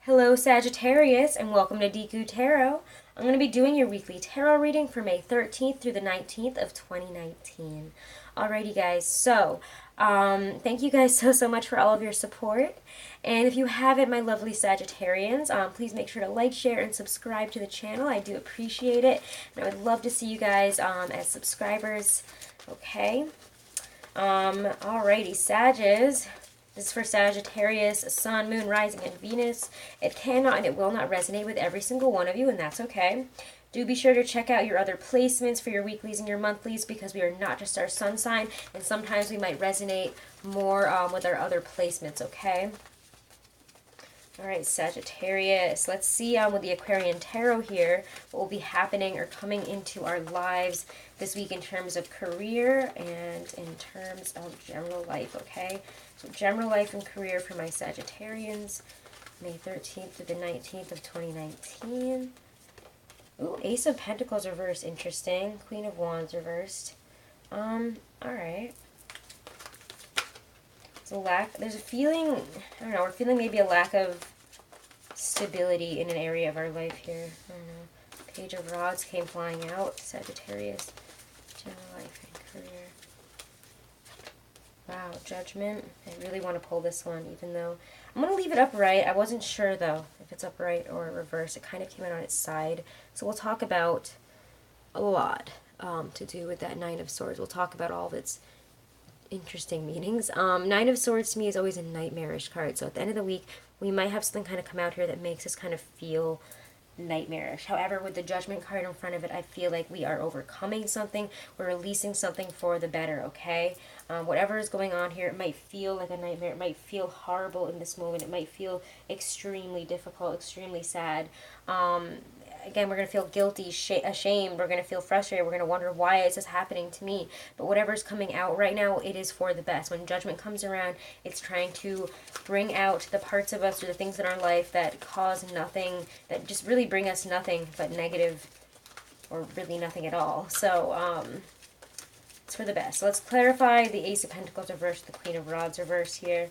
Hello Sagittarius and welcome to Deku Tarot. I'm going to be doing your weekly tarot reading for May 13th through the 19th of 2019. Alrighty guys, so thank you guys so much for all of your support. And if you haven't, my lovely Sagittarians, please make sure to like, share, and subscribe to the channel. I do appreciate it. And I would love to see you guys as subscribers. Okay. Alrighty, Sages. This is for Sagittarius, Sun, Moon, Rising, and Venus. It cannot and it will not resonate with every single one of you, and that's okay. Do be sure to check out your other placements for your weeklies and your monthlies because we are not just our sun sign, and sometimes we might resonate more with our other placements, okay? Alright, Sagittarius. Let's see with the Aquarian Tarot here what will be happening or coming into our lives this week in terms of career and in terms of general life, okay? So general life and career for my Sagittarians, May 13th to the 19th of 2019. Ooh, Ace of Pentacles reversed, interesting. Queen of Wands reversed. Alright. There's a feeling, I don't know, we're feeling maybe a lack of stability in an area of our life here. I don't know. Page of Rods came flying out. Sagittarius, general life and career. Wow, Judgment. I really want to pull this one, even though I'm going to leave it upright. I wasn't sure, though, if it's upright or reverse. It kind of came out on its side. So we'll talk about a lot to do with that Nine of Swords. We'll talk about all of its interesting meanings. Nine of Swords to me is always a nightmarish card. So at the end of the week, we might have something kind of come out here that makes us kind of feel nightmarish. However, with the Judgment card in front of it, I feel like we are overcoming something. We're releasing something for the better, okay? Whatever is going on here, it might feel like a nightmare. It might feel horrible in this moment. It might feel extremely difficult, extremely sad. Again, we're going to feel guilty, ashamed. We're going to feel frustrated. We're going to wonder, why is this happening to me? But whatever's coming out right now, it is for the best. When Judgment comes around, it's trying to bring out the parts of us or the things in our life that cause nothing, that just really bring us nothing but negative or really nothing at all. So, it's for the best. So let's clarify the Ace of Pentacles reverse, the Queen of Rods reverse here.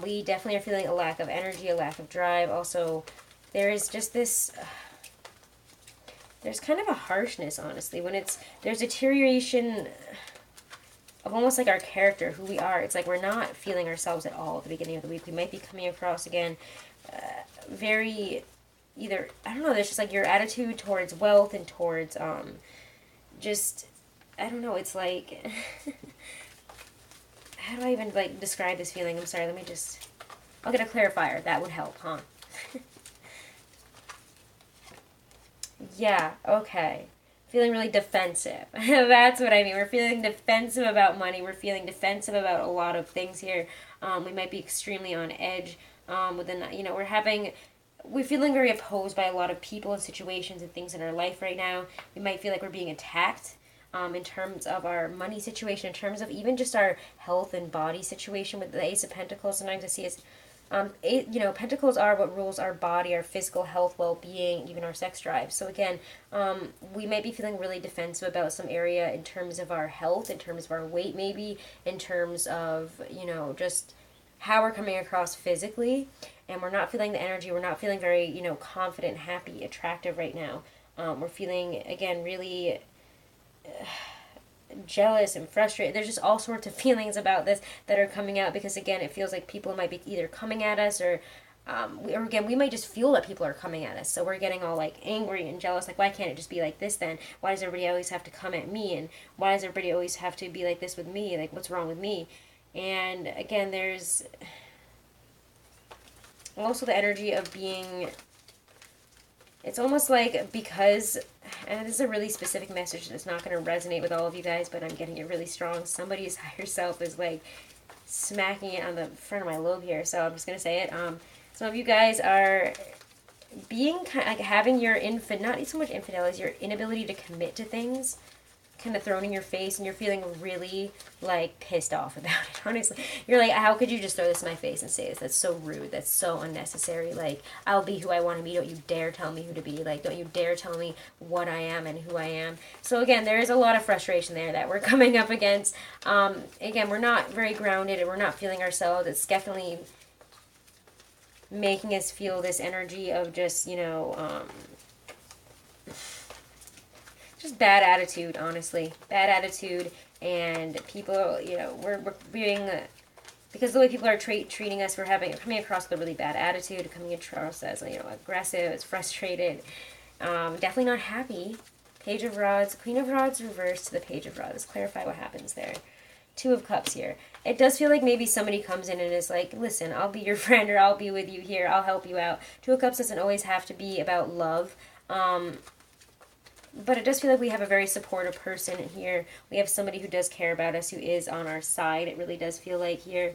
We definitely are feeling a lack of energy, a lack of drive. Also, there is just this... there's kind of a harshness, honestly, when there's deterioration of almost like our character, who we are. It's like we're not feeling ourselves at all at the beginning of the week. We might be coming across, again, very, either, I don't know, there's just like your attitude towards wealth and towards, just, I don't know, it's like, how do I even, like, describe this feeling? I'm sorry, I'll get a clarifier. That would help, huh? Yeah, okay. Feeling really defensive. That's what I mean. We're feeling defensive about money. We're feeling defensive about a lot of things here. We might be extremely on edge. We're feeling very opposed by a lot of people and situations and things in our life right now. We might feel like we're being attacked in terms of our money situation, in terms of even just our health and body situation with the Ace of Pentacles. Sometimes I see is Pentacles are what rules our body, our physical health, well-being, even our sex drive. So again, we might be feeling really defensive about some area in terms of our health, in terms of our weight maybe, in terms of, just how we're coming across physically. And we're not feeling the energy. We're not feeling very, confident, happy, attractive right now. We're feeling, again, really... jealous and frustrated. There's just all sorts of feelings about this that are coming out because, again, it feels like people might be either coming at us or again, we might just feel that people are coming at us. So we're getting all, like, angry and jealous. Like, why can't it just be like this then? Why does everybody always have to come at me? And why does everybody always have to be like this with me? Like, what's wrong with me? And, again, there's also the energy of being... It's almost like because, and this is a really specific message that's not going to resonate with all of you guys, but I'm getting it really strong. Somebody's higher self is like smacking it on the front of my lobe here, so I'm just going to say it. Some of you guys are being like having your not so much infidelity, your inability to commit to things kind of thrown in your face, and you're feeling really, like, pissed off about it, honestly. You're like, how could you just throw this in my face and say this? That's so rude. That's so unnecessary. Like, I'll be who I want to be. Don't you dare tell me who to be. Like, don't you dare tell me what I am and who I am. So, again, there is a lot of frustration there that we're coming up against. Again, we're not very grounded, and we're not feeling ourselves. It's definitely... making us feel this energy of just, you know, just bad attitude, honestly. Bad attitude, and people, you know, we're being, because the way people are treating us, we're coming across with a really bad attitude, coming across as, you know, aggressive, as frustrated, definitely not happy. Page of Rods, Queen of Rods reversed to the Page of Rods. Let's clarify what happens there. Two of Cups here. It does feel like maybe somebody comes in and is like, listen, I'll be your friend, or I'll be with you here, I'll help you out. Two of Cups doesn't always have to be about love. But it does feel like we have a very supportive person here. We have somebody who does care about us, who is on our side. It really does feel like here.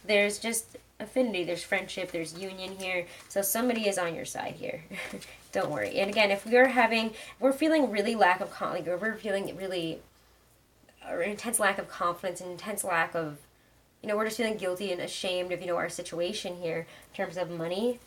There's just affinity, there's friendship, there's union here. So somebody is on your side here. Don't worry. And again, if we're feeling really lack of, like, or we're feeling really, or intense lack of confidence, and intense lack of, you know, we're just feeling guilty and ashamed of, you know, our situation here in terms of money,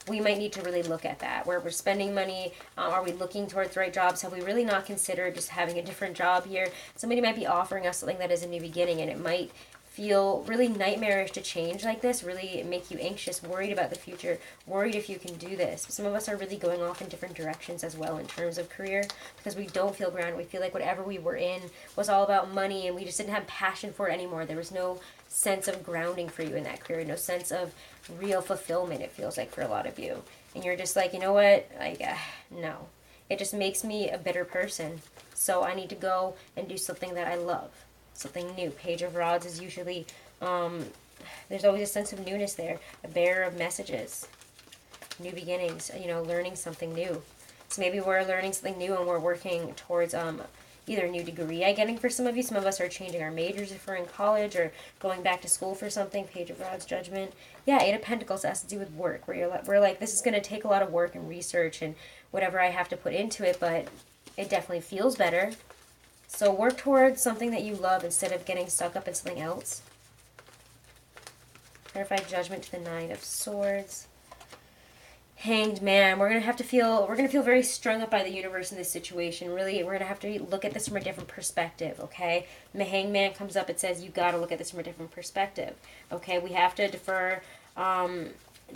we might need to really look at that. Where we're spending money, are we looking towards the right jobs? Have we really not considered just having a different job here? Somebody might be offering us something that is a new beginning, and it might feel really nightmarish to change like this, really make you anxious, worried about the future, worried if you can do this. Some of us are really going off in different directions as well in terms of career, because we don't feel grounded. We feel like whatever we were in was all about money, and we just didn't have passion for it anymore. There was no sense of grounding for you in that career, no sense of real fulfillment, it feels like, for a lot of you. And you're just like, you know what, like, no. It just makes me a bitter person. So I need to go and do something that I love. Something new. Page of Rods is usually, there's always a sense of newness there. A bearer of messages. New beginnings, you know, learning something new. So maybe we're learning something new and we're working towards either a new degree I'm getting for some of you. Some of us are changing our majors if we're in college, or going back to school for something. Page of Rods, Judgment. Yeah, Eight of Pentacles has to do with work, where we're like, this is going to take a lot of work and research and whatever I have to put into it, but it definitely feels better. So work towards something that you love instead of getting stuck up in something else. Clarify Judgment to the Nine of Swords. Hanged Man. We're gonna feel very strung up by the universe in this situation. Really, we're gonna have to look at this from a different perspective, okay? When the Hanged Man comes up, it says you gotta look at this from a different perspective. Okay, we have to defer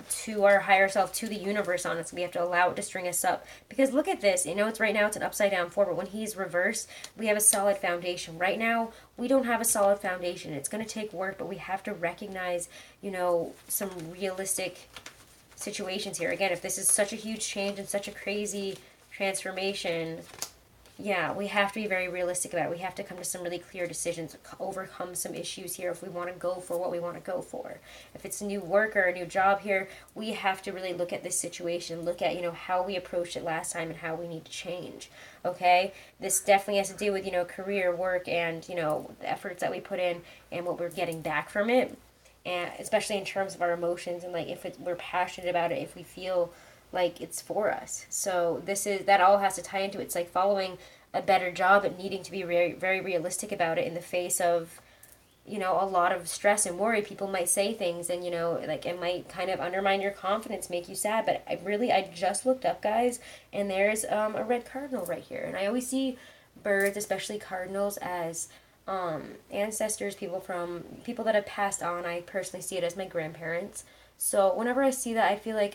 to our higher self, to the universe on us. We have to allow it to string us up. Because look at this, you know, right now it's an upside down 4, but when he's reversed, we have a solid foundation. Right now, we don't have a solid foundation. It's going to take work, but we have to recognize, you know, some realistic situations here. Again, if this is such a huge change and such a crazy transformation, yeah, we have to be very realistic about it. We have to come to some really clear decisions, overcome some issues here if we want to go for what we want to go for. If it's a new work or a new job here, we have to really look at this situation, look at, you know, how we approached it last time and how we need to change, okay? This definitely has to do with, you know, career, work, and, you know, the efforts that we put in and what we're getting back from it, and especially in terms of our emotions and, like, if we're passionate about it, if we feel like it's for us. So that all has to tie into it. It's like following a better job and needing to be very, very realistic about it in the face of, you know, a lot of stress and worry. People might say things and, you know, like, it might kind of undermine your confidence, make you sad. But I just looked up, guys, and there's a red cardinal right here. And I always see birds, especially cardinals, as ancestors, people that have passed on. I personally see it as my grandparents. So whenever I see that, I feel like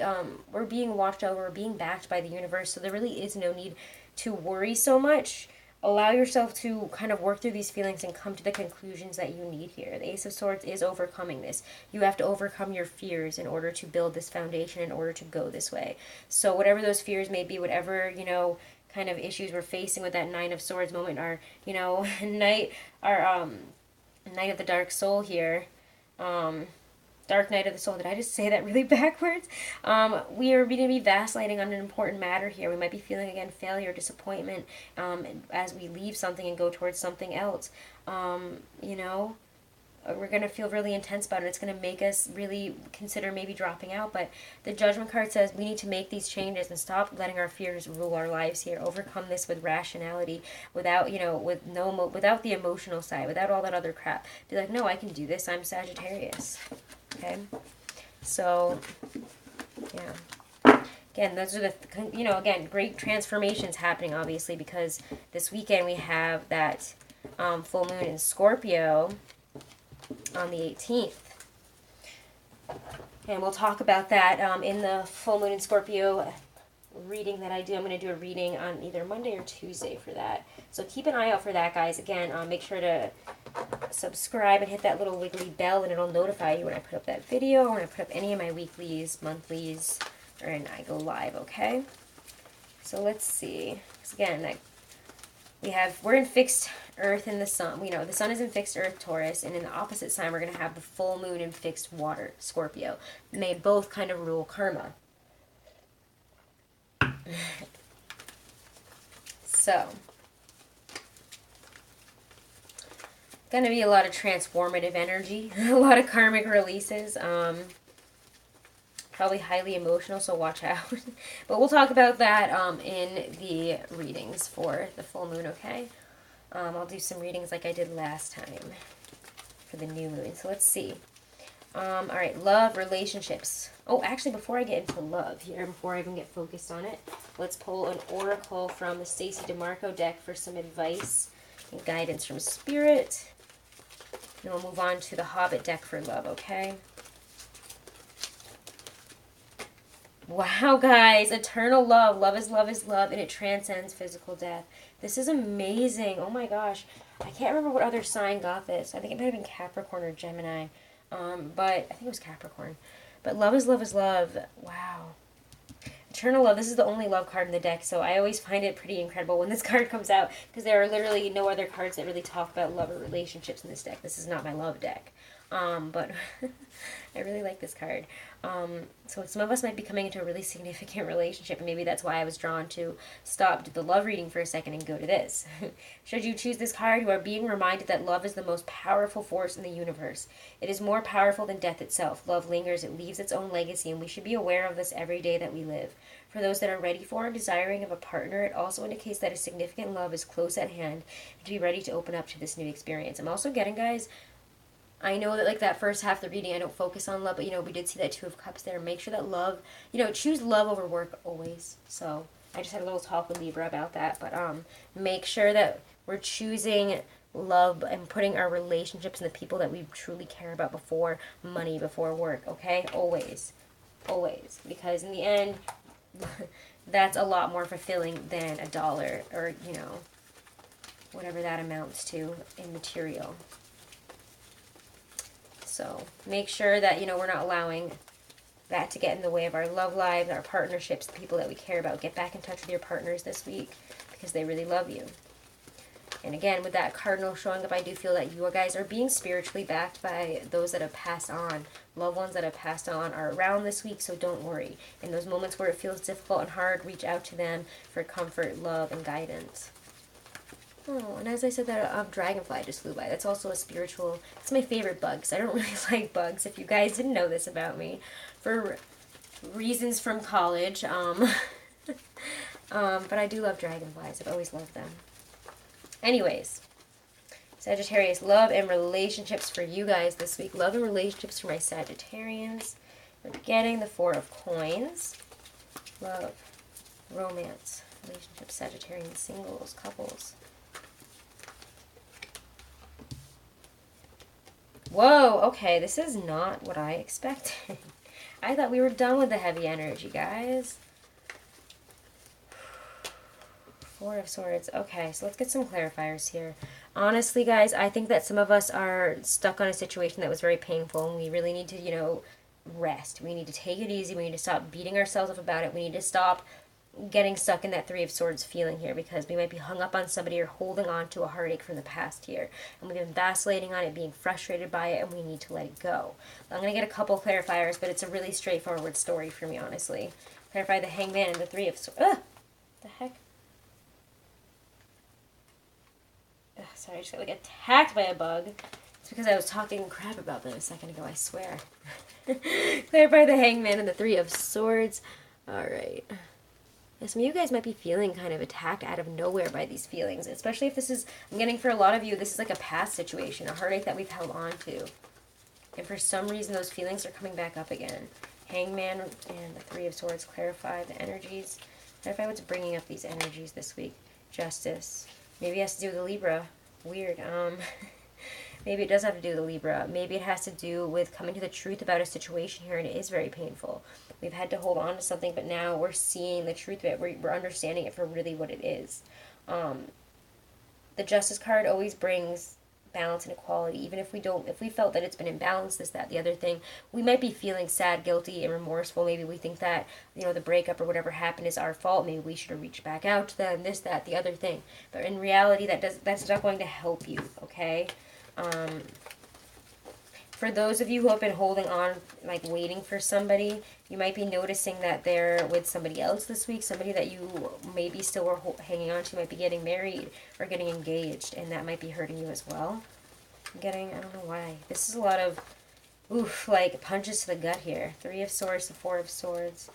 we're being watched over, we're being backed by the universe, so there really is no need to worry so much. Allow yourself to kind of work through these feelings and come to the conclusions that you need here. The Ace of Swords is overcoming this. You have to overcome your fears in order to build this foundation, in order to go this way. So whatever those fears may be, whatever, you know, kind of issues we're facing with that Nine of Swords moment, our, you know, Night of the Dark Soul here, Dark Night of the Soul. Did I just say that really backwards? We are going to be vacillating on an important matter here. We might be feeling, again, failure, disappointment, as we leave something and go towards something else. You know, we're going to feel really intense about it. It's going to make us really consider maybe dropping out. But the Judgment card says we need to make these changes and stop letting our fears rule our lives here. Overcome this with rationality, without, you know, without the emotional side, without all that other crap. Be like, no, I can do this. I'm Sagittarius. Okay, so, yeah. Again, those are the, you know, again, great transformations happening, obviously, because this weekend we have that full moon in Scorpio on the 18th. And we'll talk about that in the full moon in Scorpio reading that I do. I'm going to do a reading on either Monday or Tuesday for that. So keep an eye out for that, guys. Again, make sure to subscribe and hit that little wiggly bell, and it'll notify you when I put up that video or when I put up any of my weeklies, monthlies, or when I go live, okay? So let's see. So again, we're in fixed earth in the sun. We know the sun is in fixed earth, Taurus, and in the opposite sign we're going to have the full moon in fixed water, Scorpio. And they both kind of rule karma. So, going to be a lot of transformative energy, a lot of karmic releases, probably highly emotional, so watch out. But we'll talk about that in the readings for the full moon, okay? I'll do some readings like I did last time for the new moon. So let's see. All right, love, relationships. Oh, actually, before I get into love here, before I even get focused on it, let's pull an oracle from the Stacey DeMarco deck for some advice and guidance from Spirit. And we'll move on to the Hobbit deck for love, okay? Wow, guys, eternal love. Love is love, and it transcends physical death. This is amazing. Oh my gosh. I can't remember what other sign got this. I think it might have been Capricorn or Gemini. But I think it was Capricorn. But love is love. Wow. Eternal love. This is the only love card in the deck, so I always find it pretty incredible when this card comes out, because there are literally no other cards that really talk about love or relationships in this deck. This is not my love deck. But I really like this card. So some of us might be coming into a really significant relationship, and maybe that's why I was drawn to stop the love reading for a second and go to this. Should you choose this card, you are being reminded that love is the most powerful force in the universe. It is more powerful than death itself. Love lingers, it leaves its own legacy, and we should be aware of this every day that we live. For those that are ready for and desiring of a partner, it also indicates that a significant love is close at hand and to be ready to open up to this new experience. I'm also getting, guys, I know that, like, that first half of the reading, I don't focus on love, but, you know, we did see that Two of Cups there. Make sure that love, you know, choose love over work always. So I just had a little talk with Libra about that, but make sure that we're choosing love and putting our relationships and the people that we truly care about before money, before work, okay? Always. Always. Because in the end, that's a lot more fulfilling than a dollar or, you know, whatever that amounts to in material. So make sure that, you know, we're not allowing that to get in the way of our love lives, our partnerships, the people that we care about. Get back in touch with your partners this week because they really love you. And again, with that cardinal showing up, I do feel that you guys are being spiritually backed by those that have passed on. Loved ones that have passed on are around this week, so don't worry. In those moments where it feels difficult and hard, reach out to them for comfort, love, and guidance. Oh, and as I said, that dragonfly just flew by. That's also a spiritual... It's my favorite bugs. I don't really like bugs, if you guys didn't know this about me. For reasons from college. But I do love dragonflies. I've always loved them. Anyways, Sagittarius, love and relationships for you guys this week. Love and relationships for my Sagittarians. We're getting the Four of Coins. Love, romance, relationships, Sagittarian singles, couples. Whoa, okay, this is not what I expected. I thought we were done with the heavy energy, guys. Four of Swords. Okay, so let's get some clarifiers here. Honestly, guys, I think that some of us are stuck on a situation that was very painful, and we really need to, you know, rest. We need to take it easy. We need to stop beating ourselves up about it. We need to stop getting stuck in that Three of Swords feeling here, because we might be hung up on somebody or holding on to a heartache from the past here, and we've been vacillating on it, being frustrated by it, and we need to let it go. I'm going to get a couple clarifiers, but it's a really straightforward story for me, honestly. Clarify the Hangman and the Three of Swords. Ugh! The heck? Ugh, sorry, I just got, like, attacked by a bug. It's because I was talking crap about them a second ago, I swear. Clarify the Hangman and the Three of Swords. Alright. Some of you guys might be feeling kind of attacked out of nowhere by these feelings, especially if this is, I'm getting for a lot of you, this is like a past situation, a heartache that we've held on to. And for some reason, those feelings are coming back up again. Hangman and the Three of Swords, clarify the energies. Clarify what's bringing up these energies this week. Justice. Maybe it has to do with the Libra. Weird. Maybe it does have to do with Libra. Maybe it has to do with coming to the truth about a situation here, and it is very painful. We've had to hold on to something, but now we're seeing the truth of it. We're understanding it for really what it is. The Justice card always brings balance and equality. Even if we felt that it's been imbalanced, this, that, the other thing, we might be feeling sad, guilty, and remorseful. Maybe we think that, the breakup or whatever happened is our fault. Maybe we should have reached back out to them, this, that, the other thing. But in reality, that's not going to help you, okay? For those of you who have been holding on, like waiting for somebody, you might be noticing that they're with somebody else this week. Somebody that you maybe still were hanging on to might be getting married or getting engaged, and that might be hurting you as well. I don't know why. This is a lot of, like punches to the gut here. 3 of Swords to 4 of Swords.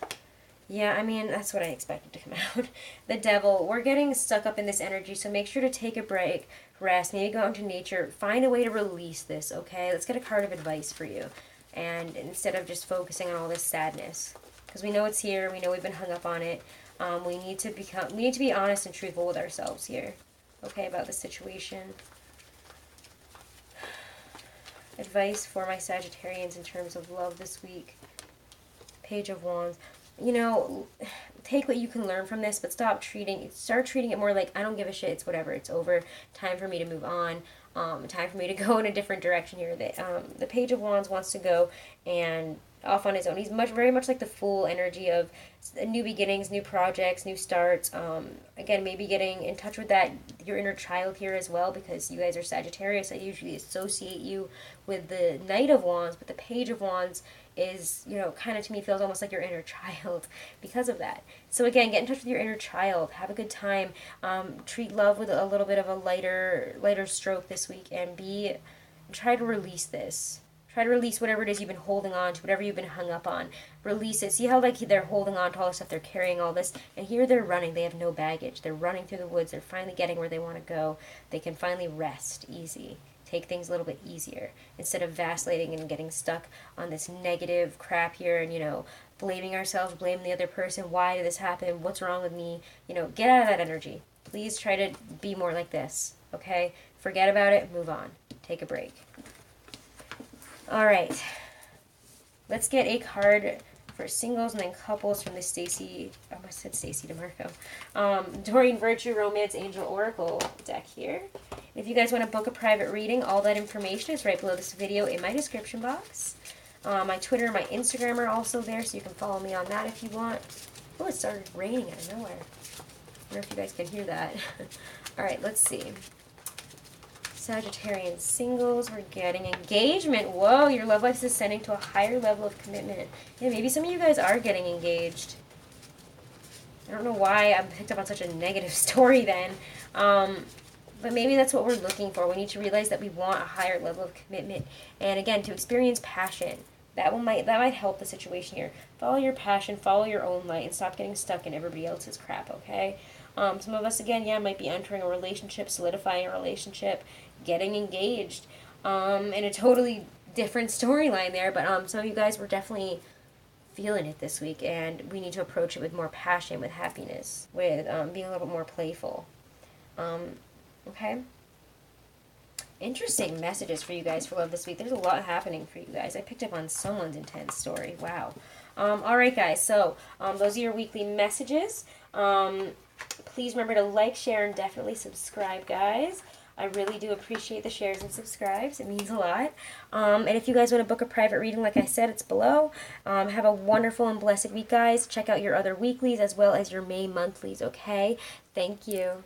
Yeah, I mean, that's what I expected to come out. The Devil. We're getting stuck up in this energy, so make sure to take a break, rest, maybe go out into nature. Find a way to release this, okay? Let's get a card of advice for you. And instead of just focusing on all this sadness. Because we know it's here. We know we've been hung up on it. We need to be honest and truthful with ourselves here, okay, about the situation. Advice for my Sagittarians in terms of love this week. Page of Wands. Take what you can learn from this, but start treating it more like, I don't give a shit, it's whatever, it's over, time for me to move on, time for me to go in a different direction here. The Page of Wands wants to go and off on his own. He's very much like the Fool energy of new beginnings, new projects, new starts. Again, maybe getting in touch with your inner child here as well, because you guys are Sagittarius. I usually associate you with the Knight of Wands, but the Page of Wands is, kind of to me feels almost like your inner child because of that. So again, get in touch with your inner child. Have a good time. Treat love with a little bit of a lighter stroke this week, and try to release this. Try to release whatever it is you've been holding on to, whatever you've been hung up on. Release it. See how they're holding on to all this stuff, they're carrying all this, and here they're running. They have no baggage. They're running through the woods. They're finally getting where they want to go. They can finally rest easy. Take things a little bit easier instead of vacillating and getting stuck on this negative crap here and, blaming ourselves, blaming the other person. Why did this happen? What's wrong with me? Get out of that energy. Please try to be more like this, okay? Forget about it. Move on. Take a break. All right, let's get a card for singles and then couples from the Stacey DeMarco, Doreen Virtue Romance Angel Oracle deck here. If you guys want to book a private reading, all that information is right below this video in my description box. My Twitter and my Instagram are also there, so you can follow me on that if you want. Oh, it started raining out of nowhere. I don't know if you guys can hear that. All right, let's see. Sagittarian singles, we're getting engagement. Whoa, your love life is ascending to a higher level of commitment. Yeah, maybe some of you guys are getting engaged. I don't know why I picked up on such a negative story then. But maybe that's what we're looking for. We need to realize that we want a higher level of commitment. And again, to experience passion. That might help the situation here. Follow your passion, follow your own light, and stop getting stuck in everybody else's crap, okay? Some of us, again, might be entering a relationship, solidifying a relationship, getting engaged, in a totally different storyline there, but some of you guys were definitely feeling it this week, and we need to approach it with more passion, with happiness, with being a little bit more playful. Okay? Interesting messages for you guys for love this week. There's a lot happening for you guys. I picked up on someone's intense story. Wow. Alright, guys, so those are your weekly messages. Please remember to like, share, and definitely subscribe, guys. I really do appreciate the shares and subscribes. It means a lot. And if you guys want to book a private reading, like I said, it's below. Have a wonderful and blessed week, guys. Check out your other weeklies as well as your May monthlies, okay? Thank you.